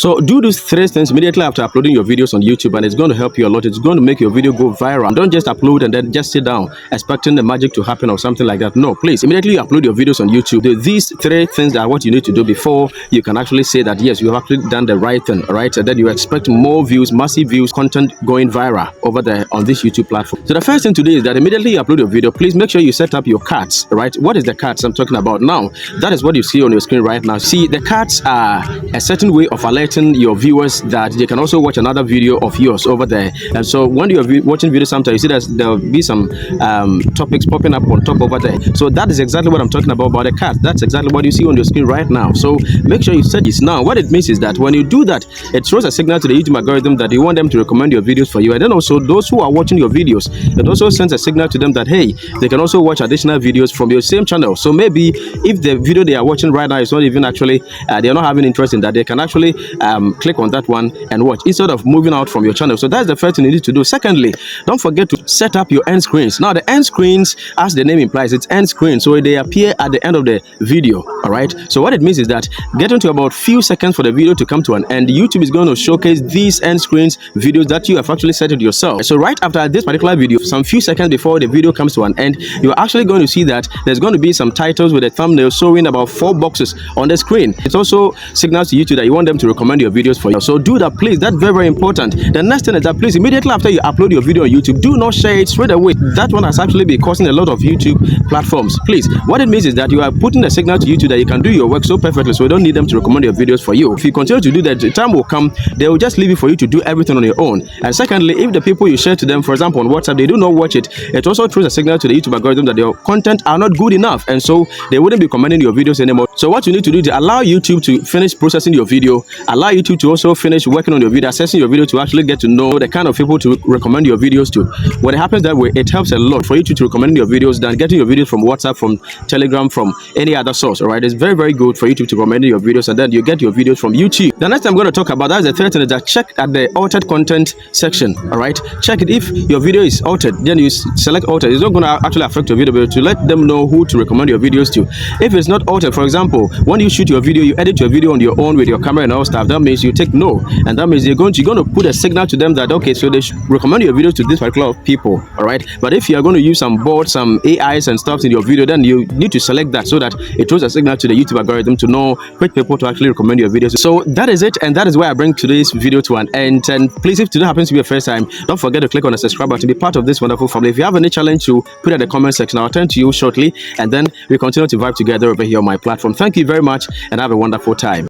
So do these three things immediately after uploading your videos on YouTube, and it's going to help you a lot. It's going to make your video go viral. Don't just upload and then just sit down expecting the magic to happen or something like that. No, please, immediately you upload your videos on YouTube. These three things are what you need to do before you can actually say that yes, you have actually done the right thing, all right? And then you expect more views, massive views, content going viral over there on this YouTube platform. So the first thing to do is that immediately you upload your video, please make sure you set up your cards, right? What is the cards I'm talking about now? That is what you see on your screen right now. See, the cards are a certain way of alerting your viewers that they can also watch another video of yours over there. And so when you're watching videos, sometimes you see that there'll be some topics popping up on top over there. So that is exactly what I'm talking about the cards. That's exactly what you see on your screen right now. So make sure you set this. Now what it means is that when you do that, it throws a signal to the YouTube algorithm that you want them to recommend your videos for you. And then also those who are watching your videos, it also sends a signal to them that hey, they can also watch additional videos from your same channel. So maybe if the video they are watching right now is not even actually they're not having interest in that, they can actually click on that one and watch instead of moving out from your channel. So that's the first thing you need to do. Secondly, don't forget to set up your end screens. Now the end screens, as the name implies, it's end screen, so they appear at the end of the video. All right, so what it means is that getting to about few seconds for the video to come to an end, YouTube is going to showcase these end screens videos that you have actually set it yourself. So right after this particular video, some few seconds before the video comes to an end, you're actually going to see that there's going to be some titles with a thumbnail showing about 4 boxes on the screen. It also signals to YouTube that you want them to recommend your videos for you. So do that, please. That's very, very important. The next thing is that please, immediately after you upload your video on YouTube, do not share it straight away. That one has actually been causing a lot of YouTube platforms. Please, what it means is that you are putting a signal to YouTube that you can do your work so perfectly, so you don't need them to recommend your videos for you. If you continue to do that, the time will come, they will just leave it for you to do everything on your own. And secondly, if the people you share to them, for example on WhatsApp, they do not watch it, it also throws a signal to the YouTube algorithm that your content are not good enough, and so they wouldn't be commenting your videos anymore. So what you need to do is allow YouTube to finish processing your video, allow YouTube to also finish working on your video, assessing your video to actually get to know the kind of people to recommend your videos to. When it happens that way, it helps a lot for YouTube to recommend your videos than getting your videos from WhatsApp, from Telegram, from any other source. All right, it's very, very good for YouTube to recommend your videos, and then you get your videos from YouTube. The next thing I'm going to talk about, that's the third thing, is that check at the altered content section. All right, check it. If your video is altered, then you select altered. It's not going to actually affect your video, but to let them know who to recommend your videos to. If it's not altered, for example, when you shoot your video, you edit your video on your own with your camera and all stuff, that means you take no, and that means you're going to put a signal to them that okay, so they should recommend your videos to this particular people. All right, but if you are going to use some bots, some AIs and stuff in your video, then you need to select that so that it throws a signal to the YouTube algorithm to know which people to actually recommend your videos. So that is it, and that is why I bring today's video to an end. And please, if today happens to be your first time, don't forget to click on the subscribe button to be part of this wonderful family. If you have any challenge to put in the comment section, I'll turn to you shortly, and then we continue to vibe together over here on my platform. Thank you very much, and have a wonderful time.